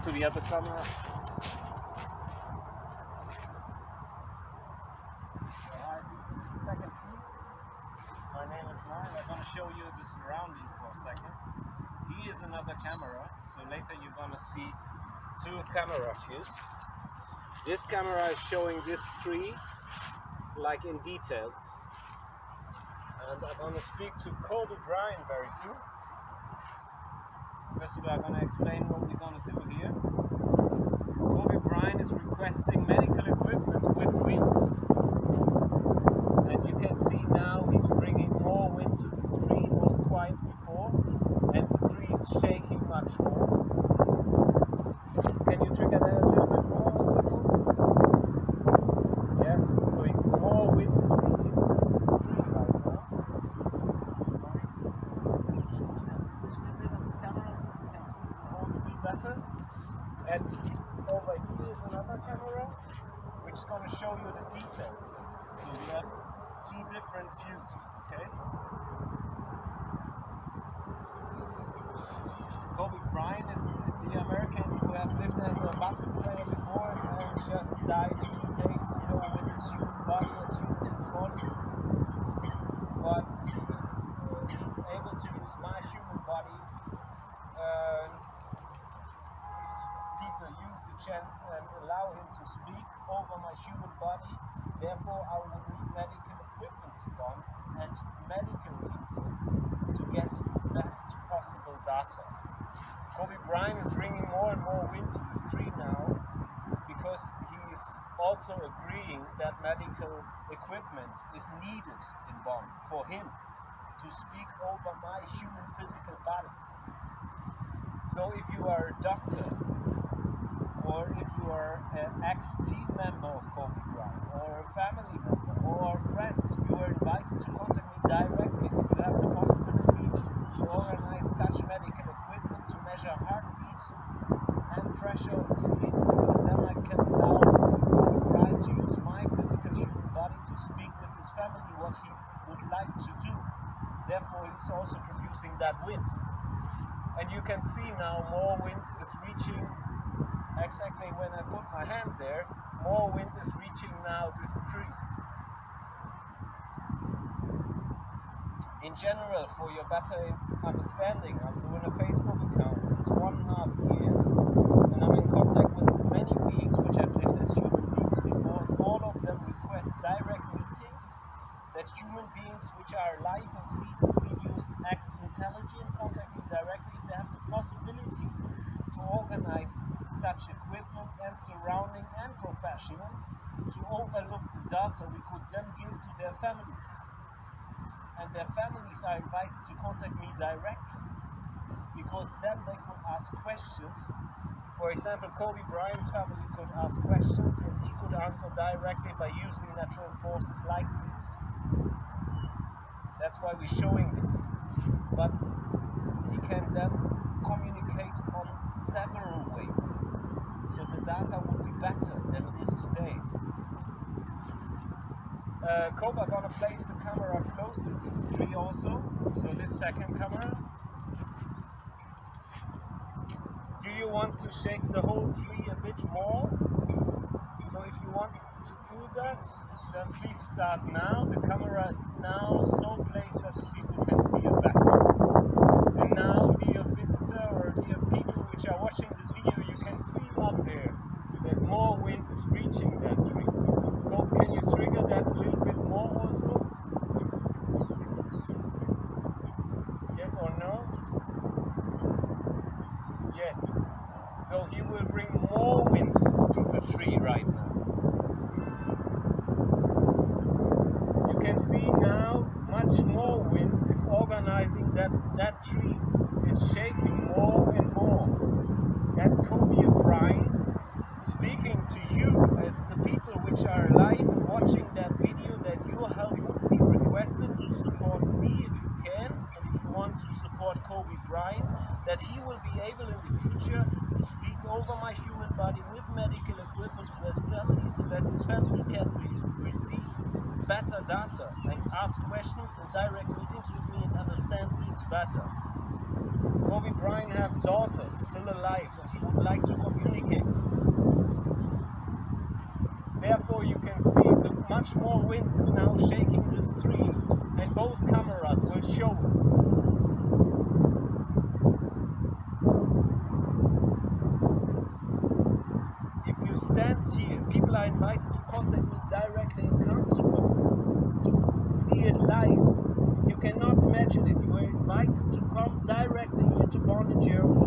to the other camera. Alright, this is the second feed. My name is Bryant. I'm going to show you the surroundings for a second. Here is another camera, so later you're going to see two camera views. This camera is showing this tree like in details. And I'm going to speak to Bryant very soon. First of all, I'm going to explain what we're going to do here. Bryant is requesting medical equipment with wind. And you can see now he's bringing more wind to this tree. It was quiet before, and the tree is shaking much more. Can you trigger that a little bit more? Yes, so more wind is reaching this tree right now. Better. And over here is another camera which is going to show you the details. So we have two different views, okay? Bryant is the American who have lived as a basketball player before and just died a few days ago with his human body as human to the body. But he's able to use my human body. Use the chance and allow him to speak over my human body. Therefore, I will need medical equipment on and medically to get best possible data. Bryant is bringing more and more wind to this tree now because he is also agreeing that medical equipment is needed in Bonn for him to speak over my human physical body. So if you are a doctor, or if you are an ex-team member of Bryant, or a family member, or a friend, you are invited to contact me directly if you have the possibility to organize such medical equipment to measure heartbeat and pressure of the skin, because then I can allow Bryant to use my physical human body to speak with his family what he would like to do. Therefore, he's also producing that wind. And you can see now more wind is reaching. Exactly when I put my hand there, more wind is reaching now this tree. In general, for your better understanding, I'm doing a Facebook account since 1.5 years, and I'm in contact with many beings which have lived as human beings before, and all of them request direct meetings, that human beings which are alive and see these videos act intelligent, contact me directly if they have the possibility to organize such equipment and surrounding and professionals to overlook the data we could then give to their families. And their families are invited to contact me directly, because then they could ask questions. For example, Bryant's family could ask questions and he could answer directly by using natural forces like this. That's why we're showing this. But he can then communicate on several ways. So the data would be better than it is today. I'm going to place the camera closer to the tree also. So this second camera. Do you want to shake the whole tree a bit more? So if you want to do that, then please start now. The camera is now so placed that the people can see it better. And now, dear visitor or dear people which are watching this video, you can see up there that more wind is reaching that tree. Can you trigger that a little bit more also? Yes or no? Yes. So he will bring more wind to the tree right now. You can see now much more wind is organizing that tree is shaking more and more. That's Bryant speaking to you as the people which are alive and watching that video, that your help would be requested to support me if you can, and if you want to support Bryant, that he will be able in the future to speak over my human body with medical equipment to his family, so that his family can receive better data and ask questions in direct meetings with me and understand things better. Bryant have daughters still alive, and he would like to communicate. Therefore, you can see that much more wind is now shaking this tree, and both cameras will show it. If you stand here, people are invited to contact me directly and come to see it live. You cannot imagine it. You are invited to come directly here to Bonn in Germany.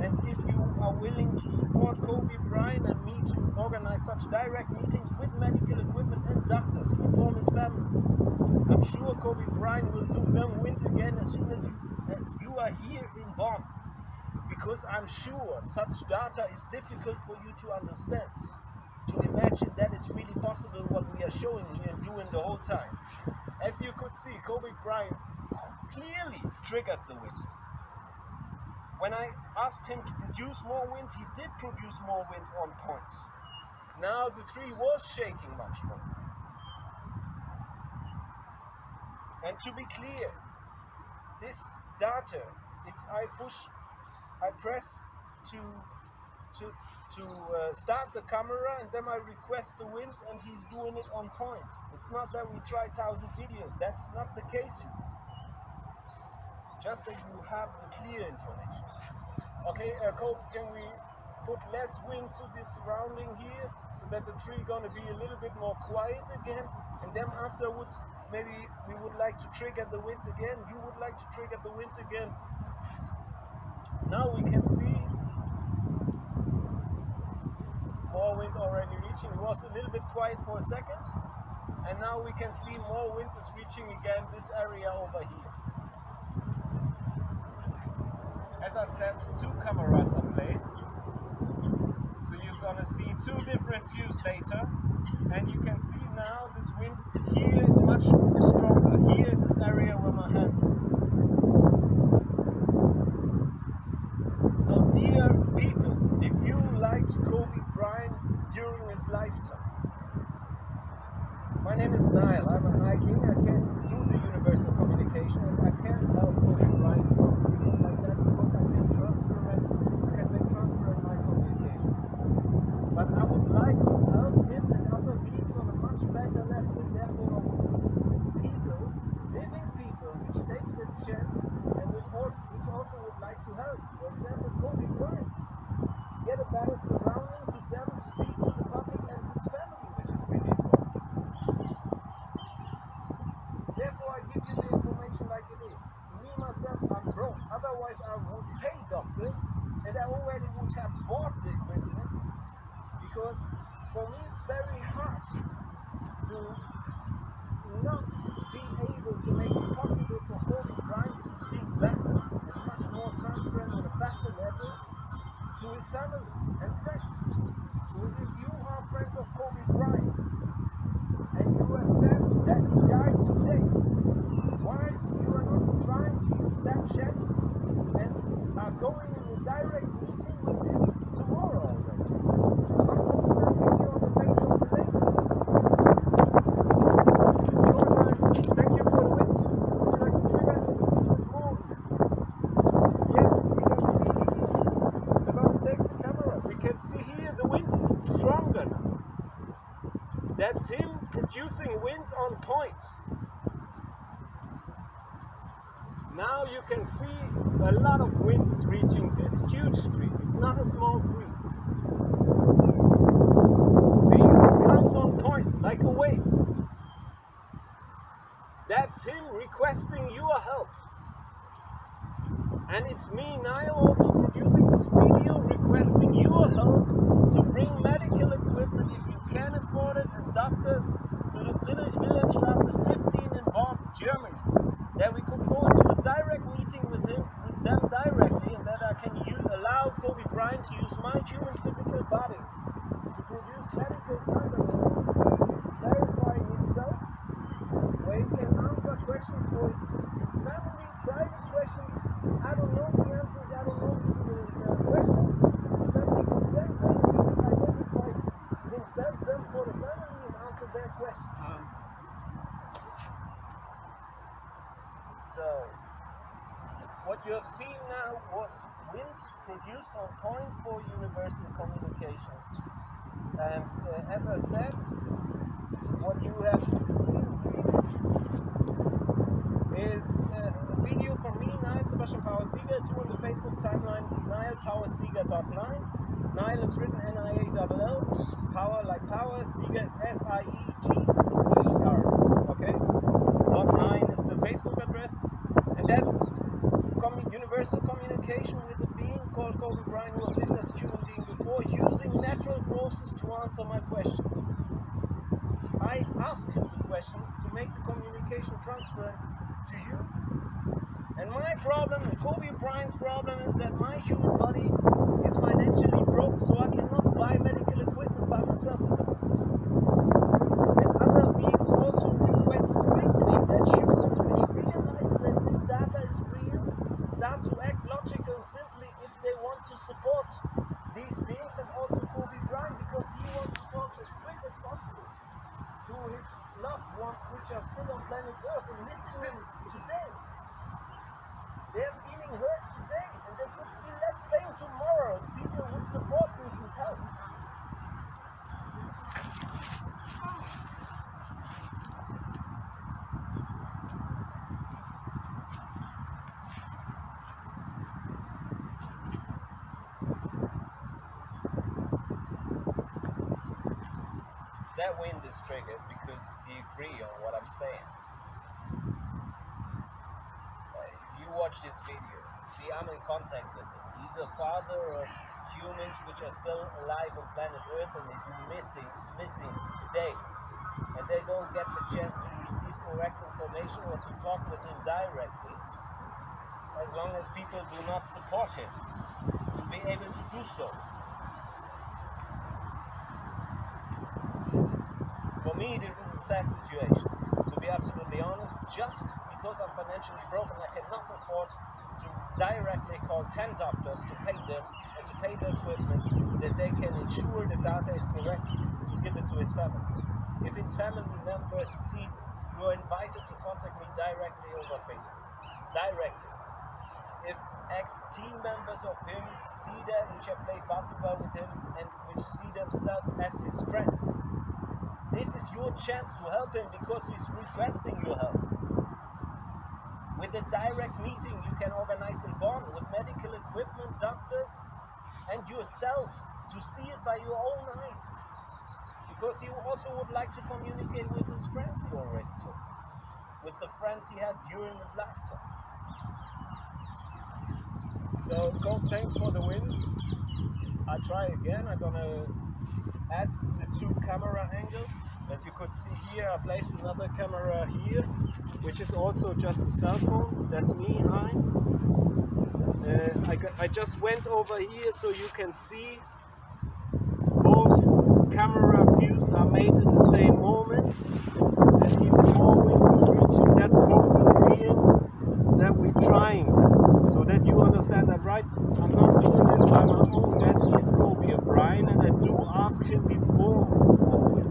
And if you are willing to support Kobe Bryant and me to organize such direct meetings with medical equipment and doctors to inform his family, I'm sure Kobe Bryant will do them wind again as soon as you are here in Bonn. Because I'm sure such data is difficult for you to understand, to imagine that it's really possible what we are showing here and doing the whole time. As you could see, Kobe Bryant clearly triggered the wind. When I asked him to produce more wind, he did produce more wind on point. Now the tree was shaking much more. And to be clear, this data, I press to start the camera, and then I request the wind, and he's doing it on point. It's not that we try 1,000 videos. That's not the case here. Just that you have the clear information. Okay, Cope, can we put less wind to the surrounding here so that the tree gonna be a little bit more quiet again, and then afterwards maybe we would like to trigger the wind again. You would like to trigger the wind again. Now we can see more wind already reaching. It was a little bit quiet for a second, and now we can see more wind is reaching again this area over here. As I said, 2 cameras are placed, so you're gonna see 2 different views later, and you can see now this wind here is much stronger, here in this area where my hand is. So dear people, if you liked Kobe Bryant during his lifetime, my name is Niall, I'm a Viking, I can do the universal communication, and I can't help Kobe Bryant like that because I can make transparent my communication. But I would like to help him and other beings on a much better level, and therefore I would need people, living people, which take the chance and which also would like to help. For example, Kobe Bryant. Get a better surrounding to them, speak to the public and his family, which is really important. Therefore, I give you the information like it is. Me, myself, I'm broke. Otherwise, I would pay doctors, and I already would have bought the equipment, because for me it's very hard to not be able to make it possible for Kobe Bryant to speak better and much more transparent on a better level to his family and friends. So if you are friends of Kobe Bryant and you are sad that he died today, why you are not trying to use that chance and are going in a direct meeting with him tomorrow already? I'll post that video on the page of the ladies. Thank you for the wind. Would you like to trigger a little bit more? Yes, we can see. I'm about to take the camera. We can see here the wind is stronger now. That's him producing wind on point. Now you can see a lot of wind is reaching this huge tree. It's not a small tree. See, it comes on point like a wave. That's him requesting your help. And it's me, Niall, also producing this video requesting your help to bring medical equipment, if you can afford it, and doctors to the Friedrich-Wilhelm-Straße 15 in Bonn, Germany. That we could go into a direct meeting with them directly, and that I can allow Kobe Bryant to use my human physical body to produce medical content. It's verifying itself, where he can answer questions for his family, private questions. I don't know the answers, I don't know the questions, but then he could send them, he could identify himself, them for the family, and answer their questions. So, what you have seen now was wind produced on point for universal communication. And as I said, what you have seen is a video from me, Niall Sebastian Power Sieger, to on the Facebook timeline, niallpowersieger.line. Niall is written N-I-A-L-L, power like power, Sieger is S-I-E-G-E-R, okay? .9 is the Facebook address, and that's universal communication with a being called Kobe Bryant, who have lived as a human being before, using natural forces to answer my questions. I ask him the questions to make the communication transparent to you. And my problem, Kobe Bryant's problem, is that my human body is financially broke, so I cannot buy medical equipment by myself at the moment. And other beings also request quickly that humans which realize that this data is real start to act logical simply if they want to support these beings, and also Kobe Bryant, because he wants to talk as quick as possible to his loved ones which are still on planet Earth and missing him today. They're feeling hurt today, and they could feel less pain tomorrow if people would support this and help. That wind is triggered because he agrees on what I'm saying. If you watch this video, see, I'm in contact with him. He's a father of humans which are still alive on planet Earth and they've been missing today. And they don't get the chance to receive correct information or to talk with him directly, as long as people do not support him to be able to do so. For me, this is a sad situation, to be absolutely honest, just because I'm financially broken. I cannot afford to directly call 10 doctors to pay them and to pay the equipment that they can ensure the data is correct to give it to his family. If his family members see this, you are invited to contact me directly over Facebook. Directly. If ex-team members of him see that, which have played basketball with him and which see themselves as his friends, this is your chance to help him because he's requesting your help. With a direct meeting you can organize in Bonn with medical equipment, doctors, and yourself to see it by your own eyes. Because he also would like to communicate with his friends he already took, with the friends he had during his lifetime. So, thanks for the wins. I try again. I'm gonna add the 2 camera angles. As you could see here, I placed another camera here, which is also just a cell phone. That's me, hi. I just went over here so you can see both camera views are made in the same moment. And even more wind is reaching. That's Kobe Bryant that we're trying. So that you understand that, right? I'm not doing this by my own. That is Kobe Bryant, and I do ask him before always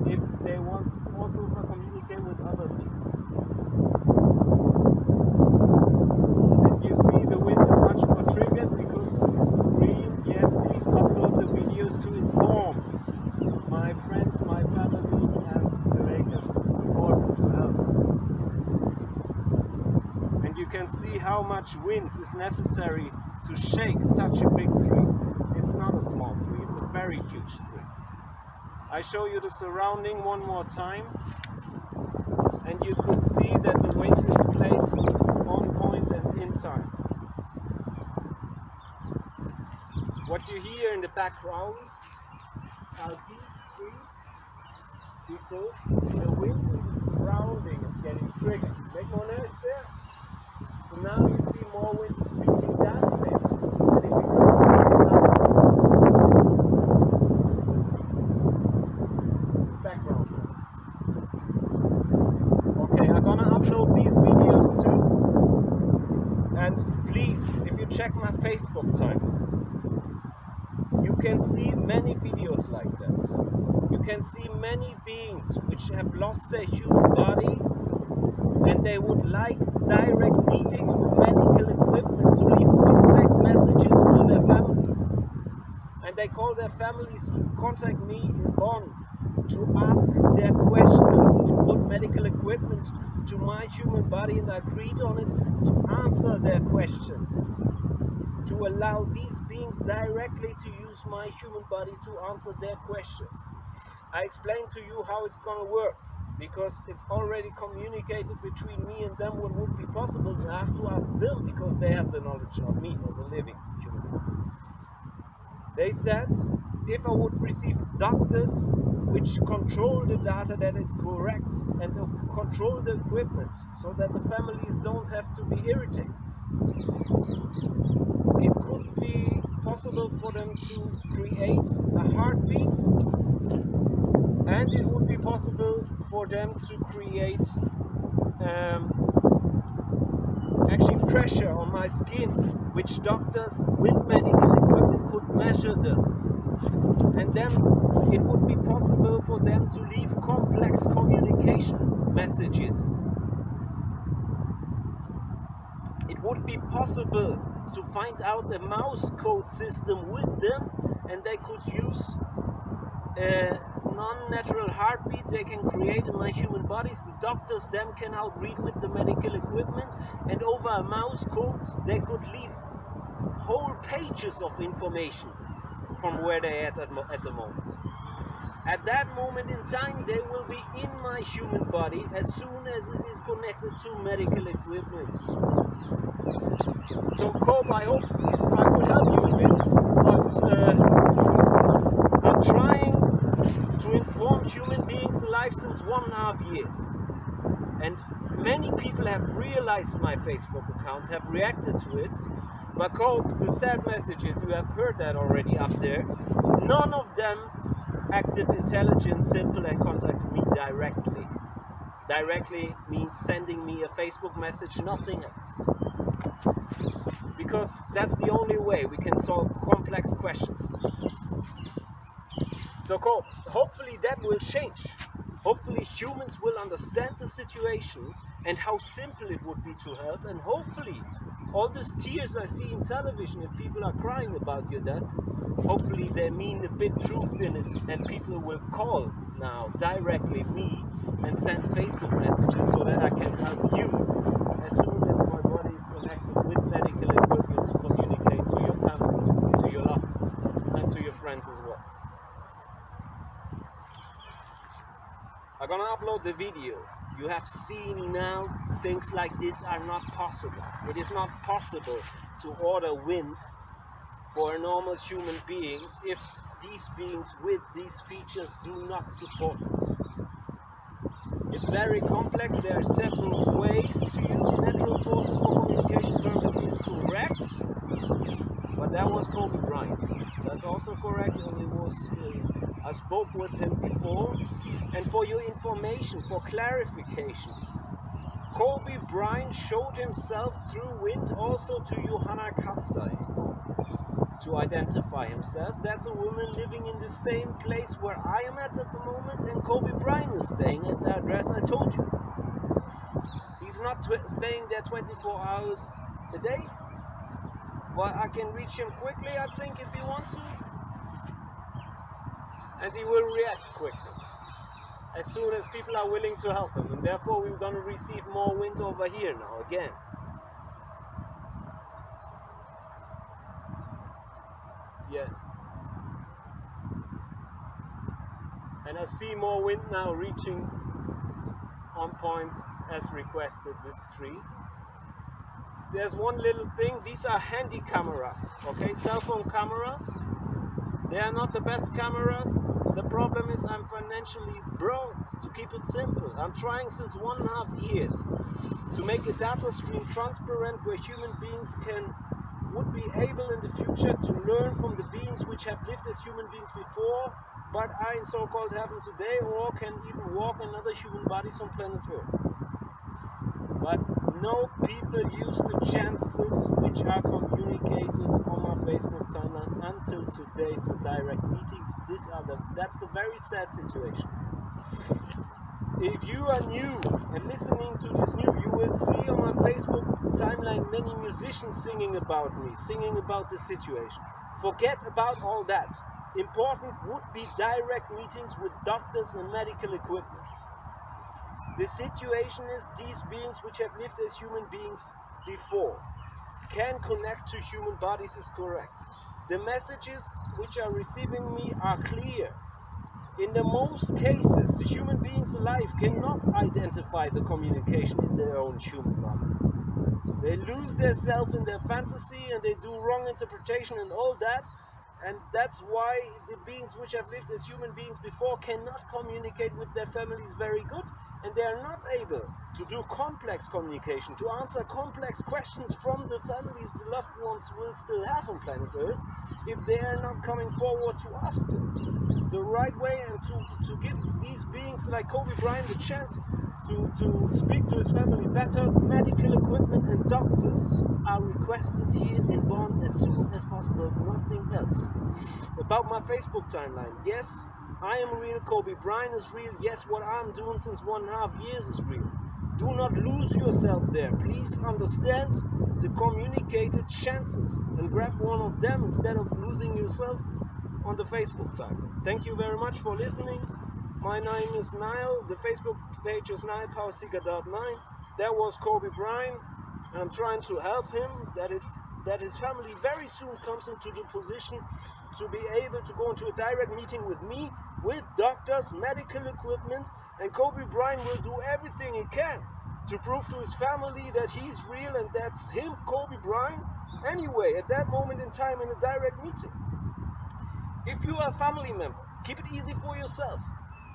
if they want also to communicate with other people. And you see the wind is much more triggered because it's green. Yes, please upload the videos to inform my friends, my family, and the Lakers to support and to help. And you can see how much wind is necessary to shake such a big tree. It's not a small tree, it's a very huge tree. I show you the surrounding one more time, and you could see that the wind is placed on point and in time. What you hear in the background are these trees because the wind in the surrounding is getting triggered. Make more noise there. So now you see more wind is reaching that way. And if you background noise. Okay, I'm gonna upload these videos too. And please, if you check my Facebook timeline, you can see many videos like that. You can see many beings which have lost their human body and they would like direct meetings with medical equipment to leave complex messages they call their families to contact me in Bonn to ask their questions, to put medical equipment to my human body and I agreed on it to answer their questions, to allow these beings directly to use my human body to answer their questions. I explained to you how it's going to work, because it's already communicated between me and them what would be possible. I have to ask them because they have the knowledge of me as a living human being. They said if I would receive doctors which control the data that it's correct and control the equipment so that the families don't have to be irritated, it could be possible for them to create a heartbeat, and it would be possible for them to create actually pressure on my skin, which doctors with medical equipment could measure them. And then it would be possible for them to leave complex communication messages. It would be possible to find out a mouse code system with them, and they could use a non-natural heartbeat they can create in my human bodies. The doctors then can outread with the medical equipment, and over a mouse code they could leave whole pages of information from where they are at the moment. At that moment in time, they will be in my human body as soon as it is connected to medical equipment. So, Cope, I hope I could help you a bit, but I'm trying to inform human beings alive since 1.5 years. And many people have realized my Facebook account, have reacted to it. But Cope, the sad message is, you have heard that already up there, none of them acted intelligent, simple, and contacted me directly. Directly means sending me a Facebook message, nothing else. Because that's the only way we can solve complex questions. So Cope, hopefully that will change. Hopefully humans will understand the situation and how simple it would be to help, and hopefully all these tears I see in television, if people are crying about your death, hopefully they mean a bit truth in it, and people will call now directly me and send Facebook messages so that I can help you as soon as my body is connected with medical equipment to communicate to your family, to your loved ones, and to your friends as well. I'm gonna upload the video. You have seen now things like this are not possible. It is not possible to order wind for a normal human being if these beings with these features do not support it. It's very complex. There are several ways to use natural forces for communication purposes, correct? But that was Kobe Bryant. That's also correct, and it was I spoke with him before. And for your information, for clarification, Kobe Bryant showed himself through wind also to Johanna Kastai to identify himself. That's a woman living in the same place where I am at the moment, and Kobe Bryant is staying at the address I told you. He's not staying there 24 hours a day, but I can reach him quickly, I think, if you want to. And he will react quickly as soon as people are willing to help him, and therefore we're going to receive more wind over here now again. Yes. And I see more wind now reaching on point as requested, this tree. There's one little thing, these are handy cameras, okay, cell phone cameras. They are not the best cameras. The problem is I'm financially broke, to keep it simple. I'm trying since 1.5 years to make a data stream transparent where human beings would be able in the future to learn from the beings which have lived as human beings before, but are in so-called heaven today, or can even walk in other human bodies on planet Earth. But no people use the chances which are communicated on my Facebook timeline until today for direct meetings. That's the very sad situation. If you are new and listening to this new, you will see on my Facebook timeline many musicians singing about me, singing about the situation. Forget about all that. important would be direct meetings with doctors and medical equipment. The situation is these beings which have lived as human beings before can connect to human bodies is correct. The messages which are receiving me are clear. In the most cases, the human beings alive cannot identify the communication in their own human body. They lose their self in their fantasy and they do wrong interpretation and all that. And that's why the beings which have lived as human beings before cannot communicate with their families very good, and they are not able to do complex communication, to answer complex questions from the families the loved ones will still have on planet Earth, if they are not coming forward to ask them the right way and to give these beings like Kobe Bryant the chance to speak to his family better. Medical equipment and doctors are requested here in Bonn as soon as possible, nothing else. About my Facebook timeline, yes, I am real, Kobe Bryant is real, yes, what I'm doing since 1.5 years is real. Do not lose yourself there. Please understand the communicated chances and grab one of them instead of losing yourself on the Facebook timeline. Thank you very much for listening. My name is Niall. The Facebook page is niallpowerseeker.9. That was Kobe Bryant, and I'm trying to help him that his family very soon comes into the position to be able to go into a direct meeting with me, with doctors, medical equipment, and Kobe Bryant will do everything he can to prove to his family that he's real and that's him, Kobe Bryant, anyway, at that moment in time in a direct meeting. If you are a family member, keep it easy for yourself.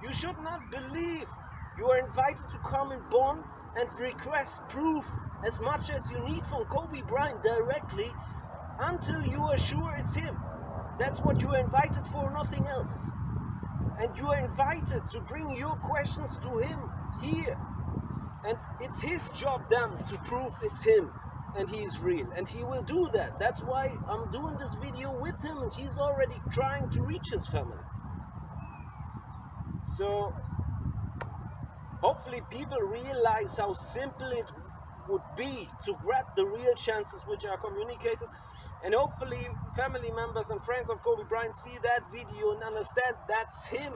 You should not believe you are invited to come in Bonn and request proof as much as you need from Kobe Bryant directly until you are sure it's him. That's what you are invited for, nothing else. And you are invited to bring your questions to him here. And it's his job then to prove it's him and he is real. And he will do that. That's why I'm doing this video with him and he's already trying to reach his family. So hopefully people realize how simple it would be to grab the real chances which are communicated, and hopefully family members and friends of Kobe Bryant see that video and understand that's him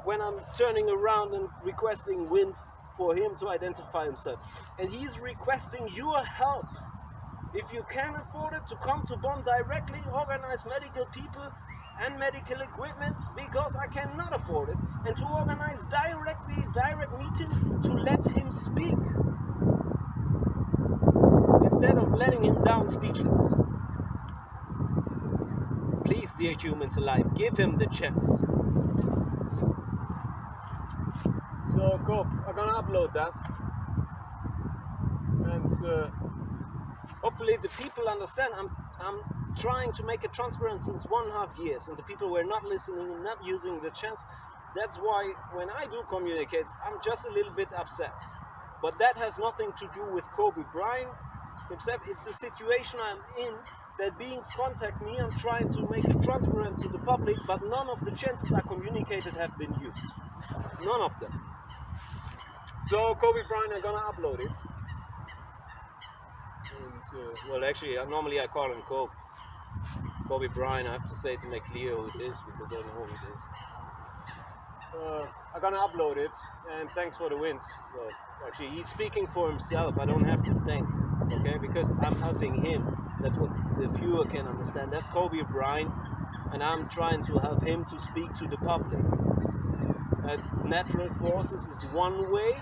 when I'm turning around and requesting wind for him to identify himself. And he's requesting your help. If you can afford it, to come to Bonn directly, organize medical people and medical equipment, because I cannot afford it, and to organize direct meeting to let him speak instead of letting him down speechless. Please, dear humans alive, give him the chance. So cool, I'm gonna upload that, and hopefully the people understand I'm trying to make it transparent since 1.5 years, and the people were not listening and not using the chance. That's why when I do communicate, I'm just a little bit upset. But that has nothing to do with Kobe Bryant, except it's the situation I'm in, that beings contact me. I'm trying to make it transparent to the public, but none of the chances I communicated have been used. None of them. So Kobe Bryant, I'm gonna upload it. And, well, actually, normally I call him Kobe Bryant. I have to say to make clear who it is, because I don't know who it is. I'm gonna upload it, and thanks for the wind. Well, actually, he's speaking for himself. I don't have to thank, okay? Because I'm helping him. That's what the viewer can understand. That's Kobe Bryant, and I'm trying to help him to speak to the public. And natural forces is one way,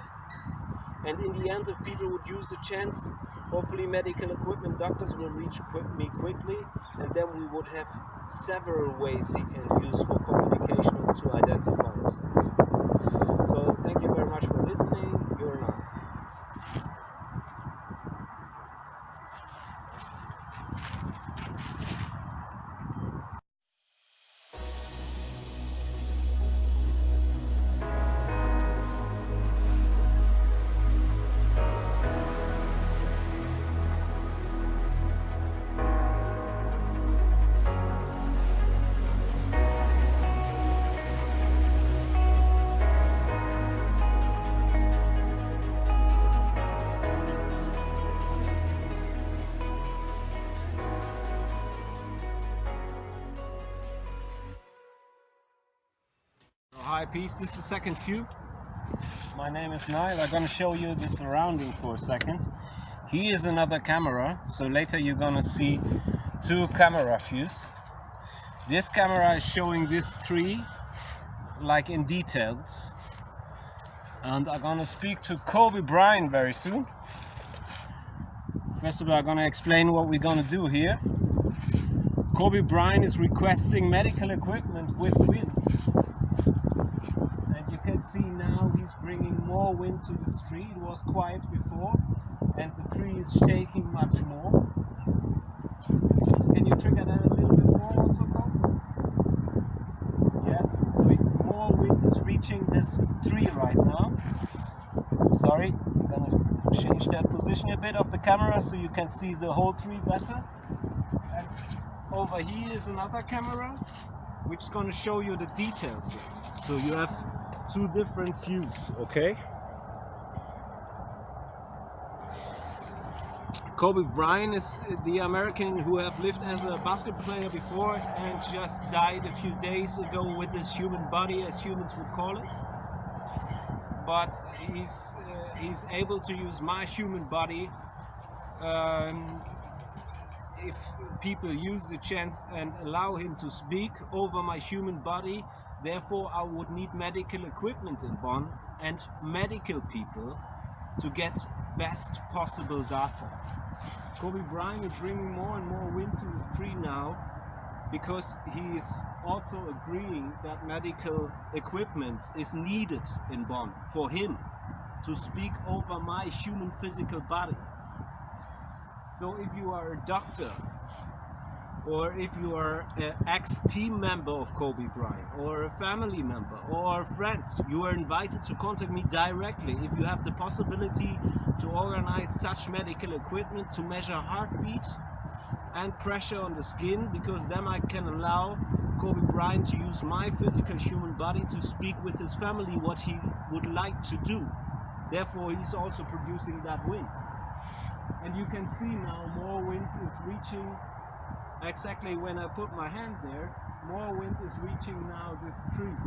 and in the end, if people would use the chance, hopefully medical equipment doctors will reach me quickly, and then we would have several ways he can use for communication and to identify himself. So thank you very much for listening. You're now. eyepiece. This is the second view. My name is Niall. I'm going to show you the surrounding for a second. Here is another camera, so later you're going to see two camera views. This camera is showing this tree like in details. And I'm going to speak to Kobe Bryant very soon. First of all, I'm going to explain what we're going to do here. Kobe Bryant is requesting medical equipment with wind. And you can see now he's bringing more wind to this tree. It was quiet before, and the tree is shaking much more. Can you trigger that a little bit more also, Kobe? Yes, so more wind is reaching this tree right now. Sorry, I'm going to change that position a bit of the camera so you can see the whole tree better. And over here is another camera which is going to show you the details. So you have two different views, okay? Kobe Bryant is the American who have lived as a basketball player before and just died a few days ago with his human body, as humans would call it. But he's able to use my human body if people use the chance and allow him to speak over my human body. Therefore, I would need medical equipment in Bonn and medical people to get best possible data. Kobe Bryant is bringing more and more wind to his tree now because he is also agreeing that medical equipment is needed in Bonn for him to speak over my human physical body. So if you are a doctor, or if you are an ex-team member of Kobe Bryant, or a family member, or a friend, you are invited to contact me directly if you have the possibility to organize such medical equipment to measure heartbeat and pressure on the skin, because then I can allow Kobe Bryant to use my physical human body to speak with his family what he would like to do. Therefore, he's also producing that wind. And you can see now more wind is reaching, exactly when I put my hand there, more wind is reaching now this tree.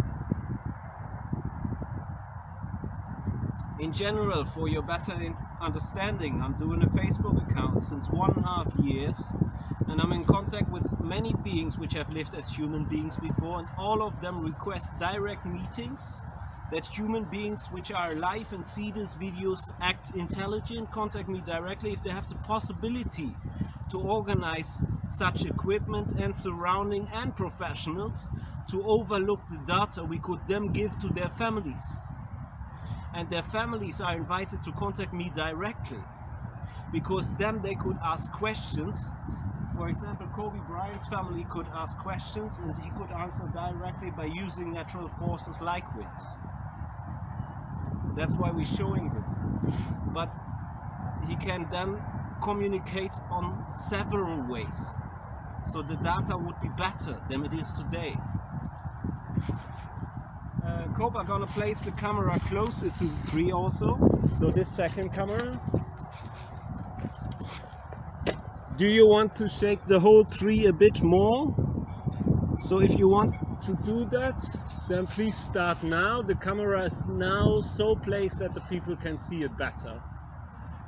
In general, for your better understanding, I'm doing a Facebook account since 1.5 years, and I'm in contact with many beings which have lived as human beings before, and all of them request direct meetings, that human beings which are alive and see these videos act intelligent, contact me directly if they have the possibility to organize such equipment and surrounding and professionals to overlook the data we could then give to their families. And their families are invited to contact me directly, because then they could ask questions. For example, Kobe Bryant's family could ask questions and he could answer directly by using natural forces like wind. That's why we're showing this. But he can then communicate on several ways. So the data would be better than it is today. Kobe, I'm gonna place the camera closer to the tree also. So this second camera. Do you want to shake the whole tree a bit more? So if you want to do that, then please start now. The camera is now so placed that the people can see it better.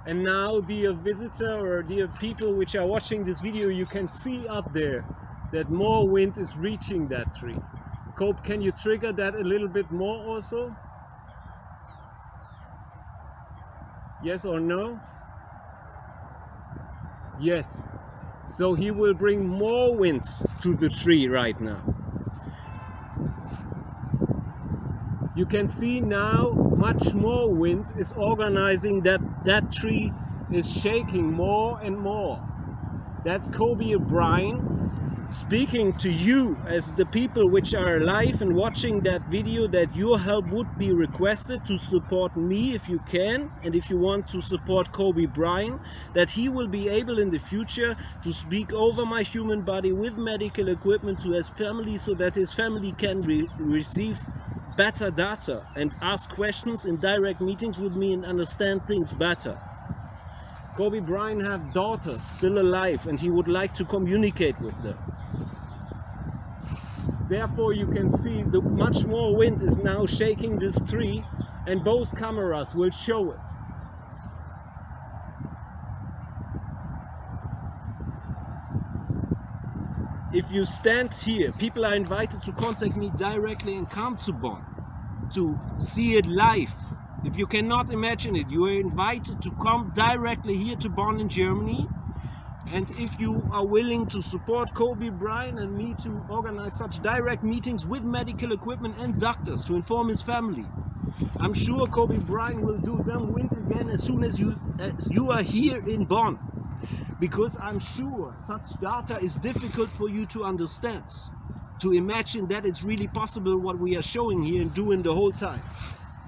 And now, dear visitor or dear people which are watching this video, you can see up there that more wind is reaching that tree. Cope, can you trigger that a little bit more also? Yes or no? Yes. So he will bring more wind to the tree right now. You can see now much more wind is organizing that tree is shaking more and more. That's Kobe Bryant speaking to you as the people which are alive and watching that video, that your help would be requested to support me if you can, and if you want to support Kobe Bryant, that he will be able in the future to speak over my human body with medical equipment to his family, so that his family can receive better data and ask questions in direct meetings with me and understand things better. Kobe Bryant have daughters still alive and he would like to communicate with them. therefore you can see the much more wind is now shaking this tree, and both cameras will show it. If you stand here, people are invited to contact me directly and come to Bonn to see it live. If you cannot imagine it, you are invited to come directly here to Bonn in Germany. And if you are willing to support Kobe Bryant and me to organize such direct meetings with medical equipment and doctors to inform his family, I'm sure Kobe Bryant will do them wind again as soon as you are here in Bonn. Because I'm sure such data is difficult for you to understand, to imagine that it's really possible what we are showing here and doing the whole time.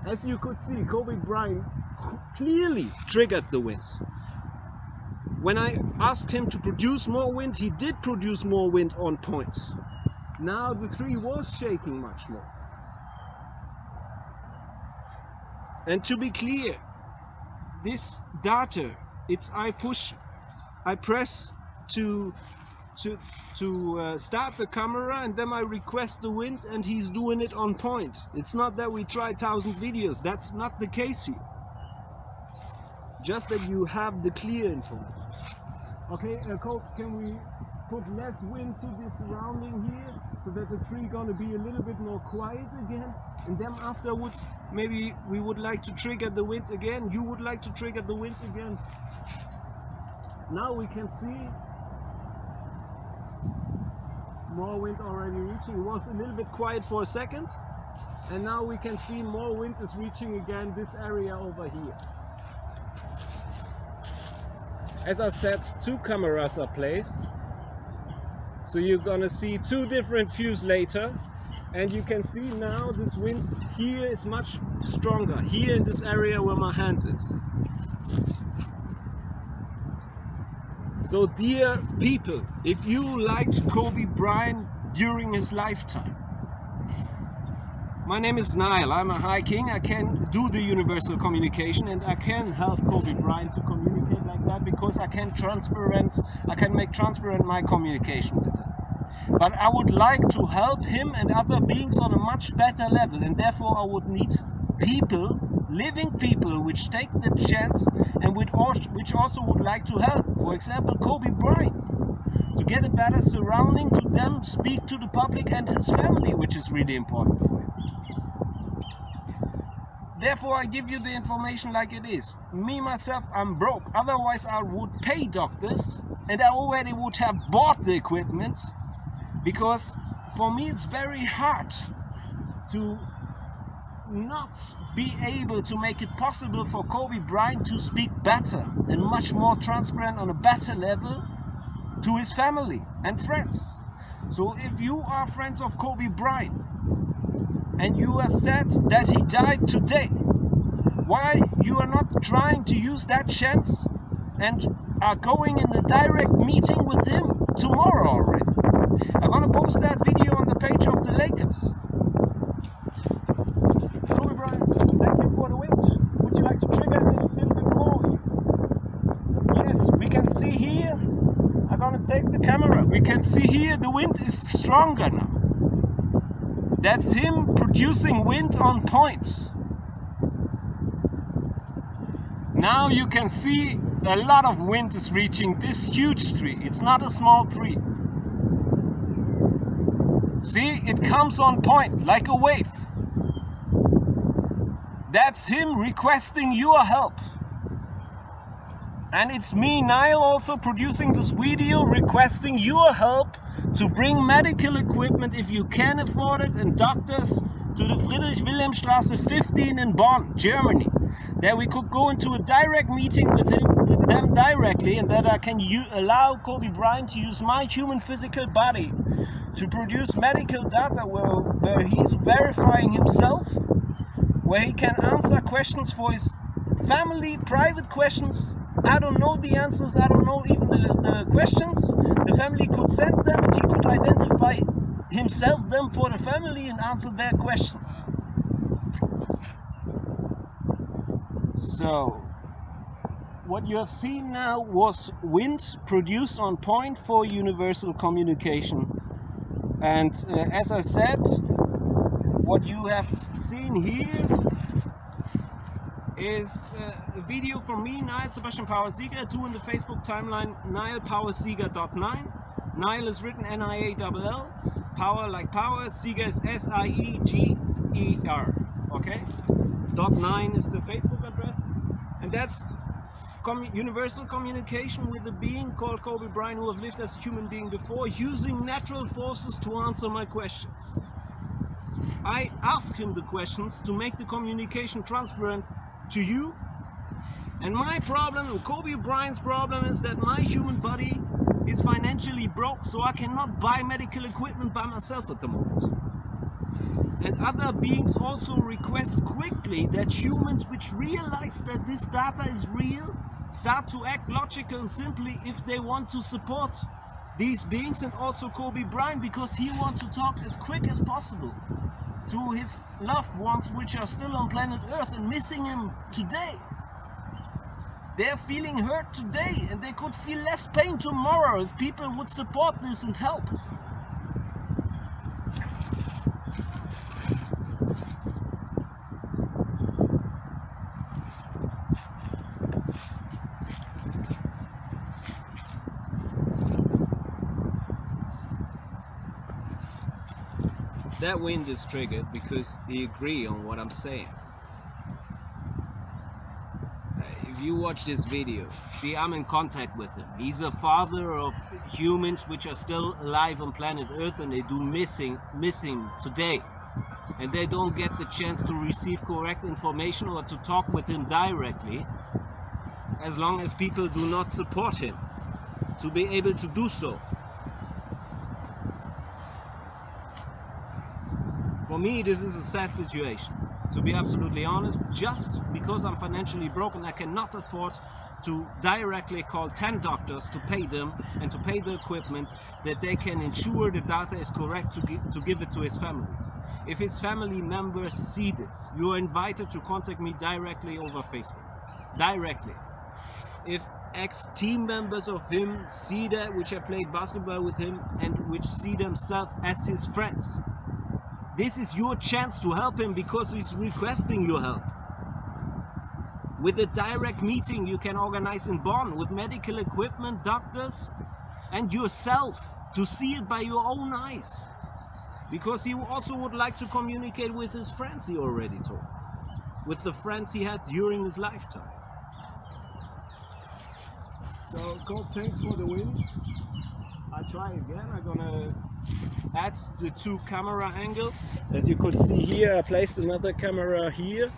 As you could see, Kobe Bryant clearly triggered the wind. When I asked him to produce more wind, he did produce more wind on point. Now the tree was shaking much more. And to be clear, this data, it's I press to start the camera, and then I request the wind, and he's doing it on point. It's not that we try 1,000 videos, that's not the case here. Just that you have the clear information. Okay, can we put less wind to the surrounding here, so that the tree gonna be a little bit more quiet again, and then afterwards maybe we would like to trigger the wind again, you would like to trigger the wind again. Now we can see more wind already reaching. It was a little bit quiet for a second, and now we can see more wind is reaching again this area over here. As I said, 2 cameras are placed, so you're gonna see 2 different views later, and you can see now this wind here is much stronger, here in this area where my hand is. So dear people, if you liked Kobe Bryant during his lifetime, my name is Niall, I'm a High King, I can do the universal communication, and I can help Kobe Bryant to communicate like that, because I can make transparent my communication with him. But I would like to help him and other beings on a much better level, and therefore I would need people, living people, which take the chance and which also would like to help. For example, Kobe Bryant, to get a better surrounding to them, speak to the public and his family, which is really important for him. Therefore, I give you the information like it is. Me, myself, I'm broke. Otherwise, I would pay doctors, and I already would have bought the equipment, because for me it's very hard to not be able to make it possible for Kobe Bryant to speak better and much more transparent on a better level to his family and friends. So if you are friends of Kobe Bryant and you are sad that he died today, why you are not trying to use that chance and are going in a direct meeting with him tomorrow already? I'm gonna post that video on the page of the Lakers. Kobe Bryant, thank you for the wind. Would you like to trigger it a little bit more here? Yes, we can see here. I'm gonna take the camera. We can see here the wind is stronger now. That's him producing wind on point. Now you can see a lot of wind is reaching this huge tree. It's not a small tree. See, it comes on point like a wave. That's him requesting your help. And it's me, Niall, also producing this video requesting your help to bring medical equipment, if you can afford it, and doctors to the Friedrich-Wilhelm-Straße 15 in Bonn, Germany. There we could go into a direct meeting with them directly, and that I can allow Kobe Bryant to use my human physical body to produce medical data where he's verifying himself, where he can answer questions for his family, private questions. I don't know the answers, I don't know even the questions. The family could send them, and he could identify himself them for the family and answer their questions. So, what you have seen now was wind produced on point for universal communication And as I said, what you have seen here is a video from me, Niall Sebastian Power Sieger, in the Facebook timeline niallpowersieger.9. Niall is written N-I-A-L-L, power like power, Sieger is S-I-E-G-E-R. Okay? .9 is the Facebook address, and that's universal communication with a being called Kobe Bryant, who have lived as a human being before, using natural forces to answer my questions. I ask him the questions to make the communication transparent to you. And my problem, Kobe Bryant's problem, is that my human body is financially broke, so I cannot buy medical equipment by myself at the moment. And other beings also request quickly that humans which realize that this data is real start to act logical and simply if they want to support these beings, and also Kobe Bryant, because he wants to talk as quick as possible to his loved ones which are still on planet Earth and missing him today. They're feeling hurt today, and they could feel less pain tomorrow if people would support this and help. That wind is triggered because he agrees on what I'm saying. If you watch this video, see, I'm in contact with him. He's a father of humans which are still alive on planet Earth, and they do miss him today. And they don't get the chance to receive correct information or to talk with him directly, as long as people do not support him to be able to do so. For me, this is a sad situation, to be absolutely honest. Just because I'm financially broken, I cannot afford to directly call 10 doctors to pay them and to pay the equipment that they can ensure the data is correct to give it to his family. If his family members see this, you are invited to contact me directly over Facebook. Directly. If ex-team members of him see that, which I played basketball with him and which see themselves as his friends, this is your chance to help him because he's requesting your help. With a direct meeting you can organize in Bonn with medical equipment, doctors, and yourself to see it by your own eyes. Because he also would like to communicate with his friends, he already told. With the friends he had during his lifetime. So, God, thanks for the win. I try again. I'm gonna add the 2 camera angles. As you could see here, I placed another camera here,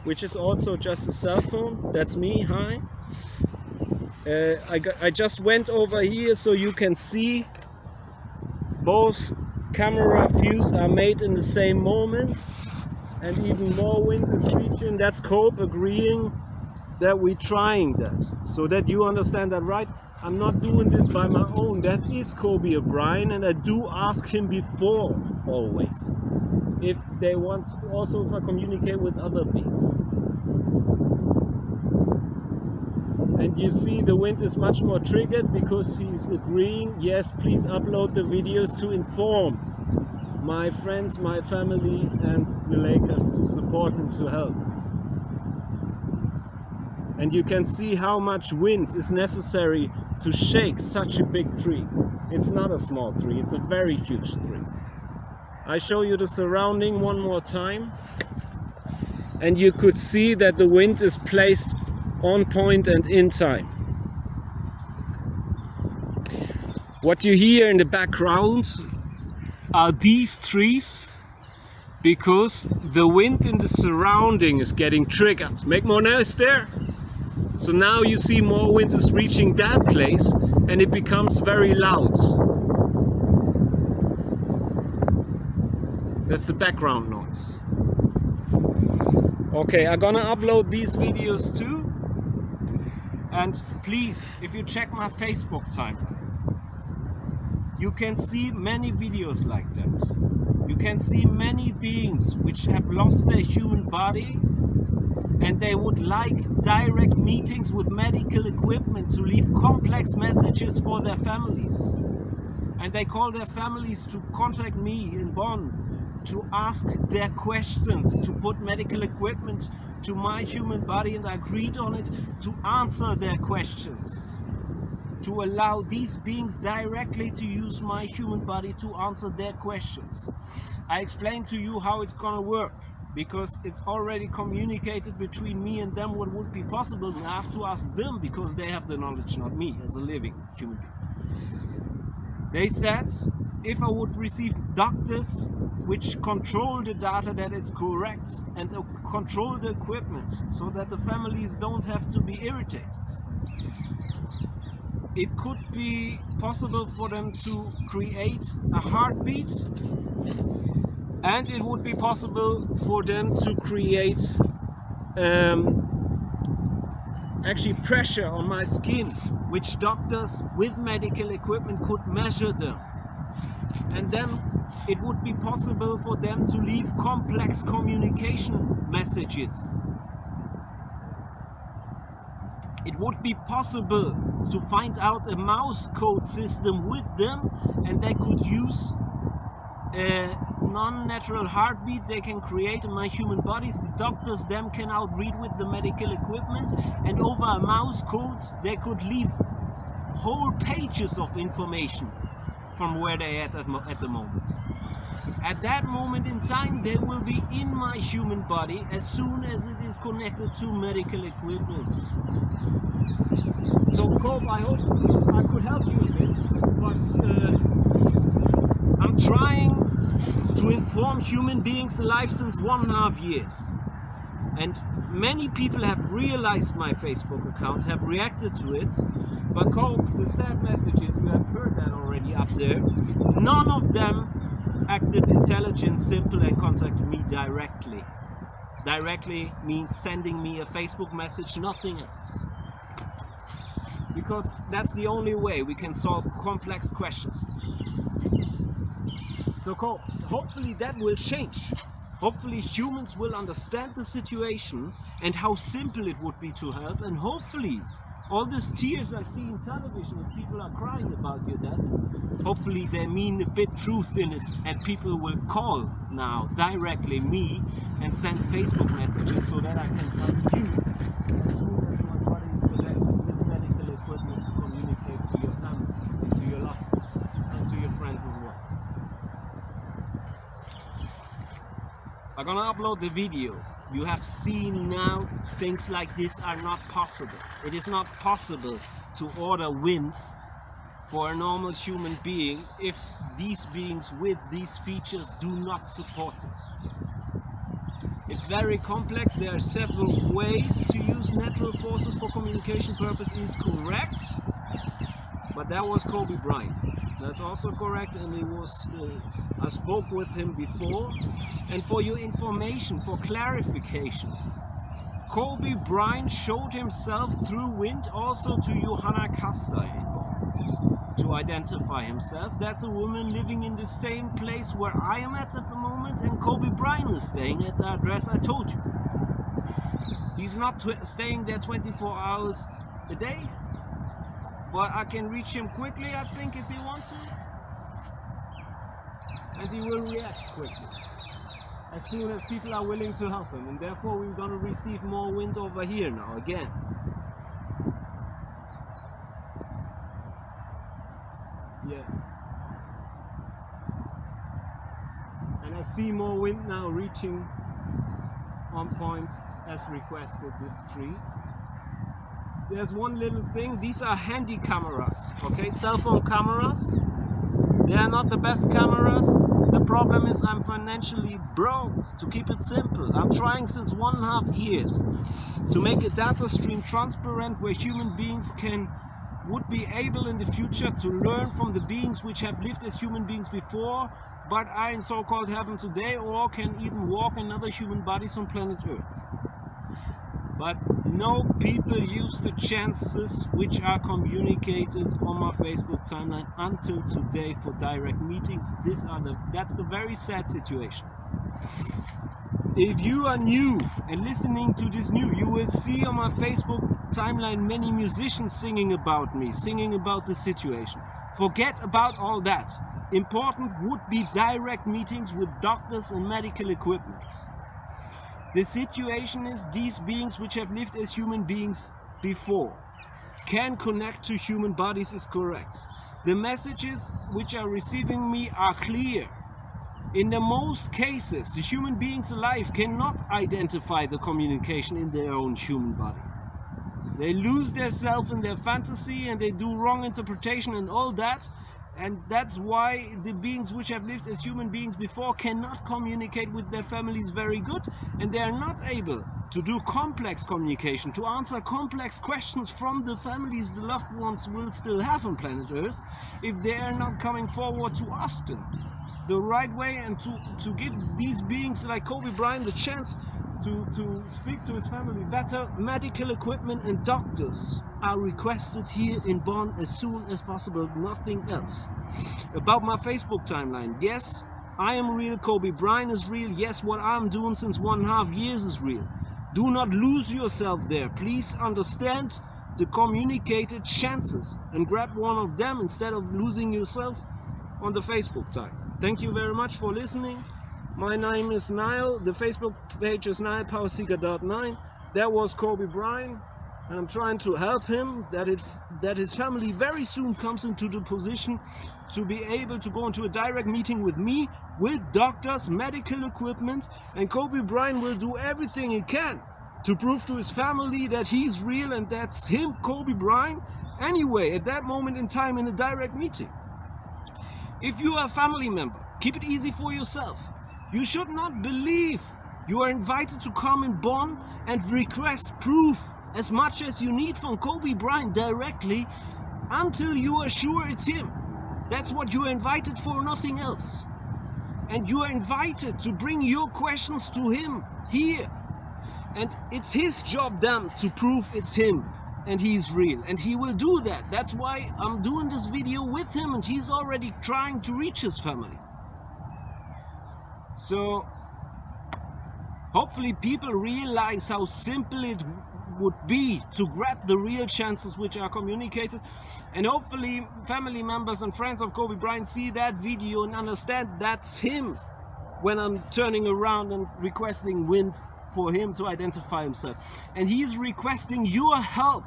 which is also just a cell phone. That's me. Hi. I just went over here so you can see both camera views are made in the same moment, and even more wind is reaching. That's Cope agreeing that we're trying that, so that you understand that, right? I'm not doing this by my own. That is Kobe Bryant, and I do ask him before, always, if they want, also if I communicate with other beings. And you see the wind is much more triggered because he's agreeing, yes, please upload the videos to inform my friends, my family and the Lakers to support and to help. And you can see how much wind is necessary to shake such a big tree. It's not a small tree, it's a very huge tree. I show you the surrounding one more time, and you could see that the wind is placed on point and in time. What you hear in the background are these trees, because the wind in the surrounding is getting triggered. Make more noise there. So now you see more wind is reaching that place and it becomes very loud. That's the background noise. Okay, I'm gonna upload these videos too. And please, if you check my Facebook timeline, you can see many videos like that. You can see many beings which have lost their human body, and they would like direct meetings with medical equipment to leave complex messages for their families. and they call their families to contact me in Bonn to ask their questions, to put medical equipment to my human body, and I agreed on it to answer their questions, to allow these beings directly to use my human body to answer their questions. I explained to you how it's gonna work, because it's already communicated between me and them what would be possible, and I have to ask them because they have the knowledge, not me as a living human being. They said if I would receive doctors which control the data that it's correct and control the equipment so that the families don't have to be irritated, it could be possible for them to create a heartbeat, and it would be possible for them to create actually pressure on my skin, which doctors with medical equipment could measure them. And then it would be possible for them to leave complex communication messages. It would be possible to find out a mouse code system with them, and they could use a non-natural heartbeat they can create in my human bodies. The doctors them can outread with the medical equipment, and over a mouse code they could leave whole pages of information from where they are at the moment. At that moment in time, they will be in my human body as soon as it is connected to medical equipment. So, Cope, I hope I could help you a bit, but I'm trying to inform human beings alive since 1.5 years. And many people have realized my Facebook account, have reacted to it, but Cope, the sad message is, you have heard that already up there, none of them acted intelligent, simple, and contacted me directly. Directly means sending me a Facebook message, nothing else. Because that's the only way we can solve complex questions. So hopefully that will change. Hopefully humans will understand the situation and how simple it would be to help, and hopefully all these tears I see in television and people are crying about your death, hopefully they mean a bit truth in it, and people will call now directly me and send Facebook messages so that I can help you as soon as my body is connected with medical equipment to communicate to your family, to your loved ones, and to your friends as well. I'm gonna upload the video. You have seen now things like this are not possible. It is not possible to order wind for a normal human being if these beings with these features do not support it. It's very complex. There are several ways to use natural forces for communication purpose is correct, but that was Kobe Bryant. That's also correct, and it was I spoke with him before. And for your information, for clarification, Kobe Bryant showed himself through wind also to Johanna Kasta to identify himself. That's a woman living in the same place where I am at the moment, and Kobe Bryant is staying at the address I told you. He's not staying there 24 hours a day, but I can reach him quickly, I think, if he wants to. And he will react quickly, as soon as people are willing to help him. And therefore we're going to receive more wind over here now, again. Yes. And I see more wind now reaching on point as requested, this tree. There's one little thing, these are handy cameras, okay, cell phone cameras. They are not the best cameras. The problem is I'm financially broke, to keep it simple. I'm trying since 1.5 years to make a data stream transparent where human beings would be able in the future to learn from the beings which have lived as human beings before, but are in so-called heaven today, or can even walk in other human bodies on planet Earth. But no people use the chances which are communicated on my Facebook timeline until today for direct meetings. That's the very sad situation. If you are new and listening to this new, you will see on my Facebook timeline many musicians singing about me, singing about the situation. Forget about all that. Important would be direct meetings with doctors and medical equipment. The situation is these beings which have lived as human beings before can connect to human bodies is correct. The messages which are receiving me are clear. In the most cases, the human beings alive cannot identify the communication in their own human body. They lose their self in their fantasy and they do wrong interpretation and all that. And that's why the beings which have lived as human beings before cannot communicate with their families very good, and they are not able to do complex communication, to answer complex questions from the families the loved ones will still have on planet Earth, if they are not coming forward to ask them the right way and to give these beings like Kobe Bryant the chance to speak to his family better. Medical equipment and doctors are requested here in Bonn as soon as possible, nothing else. About my Facebook timeline, yes, I am real, Kobe Bryant is real, yes, what I'm doing since 1.5 years is real. Do not lose yourself there. Please understand the communicated chances and grab one of them instead of losing yourself on the Facebook time. Thank you very much for listening. My name is Niall. The Facebook page is NiallPowerSeeker.9. That was Kobe Bryant, and I'm trying to help him that his family very soon comes into the position to be able to go into a direct meeting with me, with doctors, medical equipment, and Kobe Bryant will do everything he can to prove to his family that he's real and that's him, Kobe Bryant, anyway, at that moment in time in a direct meeting. If you are a family member, keep it easy for yourself. You should not believe you are invited to come in Bonn and request proof as much as you need from Kobe Bryant directly until you are sure it's him. That's what you are invited for, nothing else. And you are invited to bring your questions to him here. And it's his job then to prove it's him and he's real. And he will do that. That's why I'm doing this video with him, and he's already trying to reach his family. So hopefully people realize how simple it would be to grab the real chances which are communicated, and hopefully family members and friends of Kobe Bryant see that video and understand that's him when I'm turning around and requesting wind for him to identify himself. And he's requesting your help.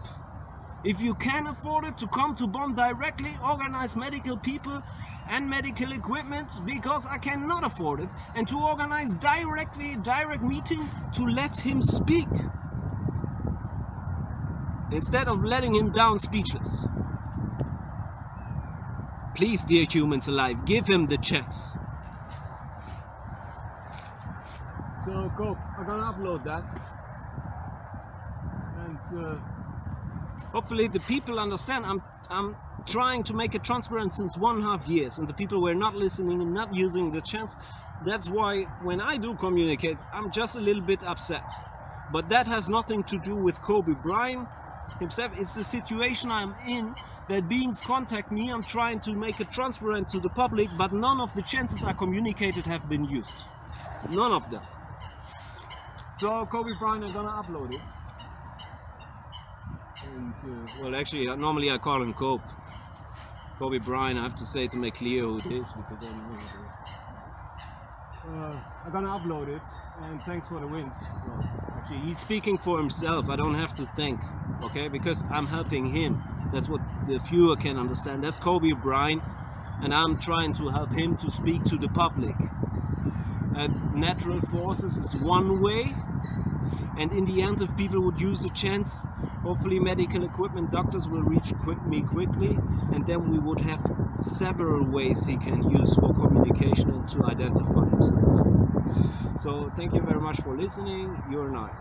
If you can afford it, to come to Bonn directly, organize medical people and medical equipment, because I cannot afford it, and to organize direct meeting to let him speak instead of letting him down speechless. Please, dear humans alive, give him the chance. So Cope, I'm gonna upload that, and hopefully the people understand. I'm trying to make it transparent since 1.5 years, and the people were not listening and not using the chance. That's why when I do communicate, I'm just a little bit upset. But that has nothing to do with Kobe Bryant himself. It's the situation I'm in, that beings contact me. I'm trying to make it transparent to the public, but none of the chances I communicated have been used. None of them. So Kobe Bryant, I'm gonna upload it. And, well, actually, normally I call him Kobe Bryant. I have to say to make clear who it is, because I don't know who it is. I'm gonna upload it, and thanks for the wins. Well, actually, he's speaking for himself. I don't have to thank, okay? Because I'm helping him. That's what the viewer can understand. That's Kobe Bryant, and I'm trying to help him to speak to the public. And natural forces is one way, and in the end, if people would use the chance, hopefully medical equipment, doctors will reach me quickly, and then we would have several ways he can use for communication and to identify himself. So thank you very much for listening. You're Niall.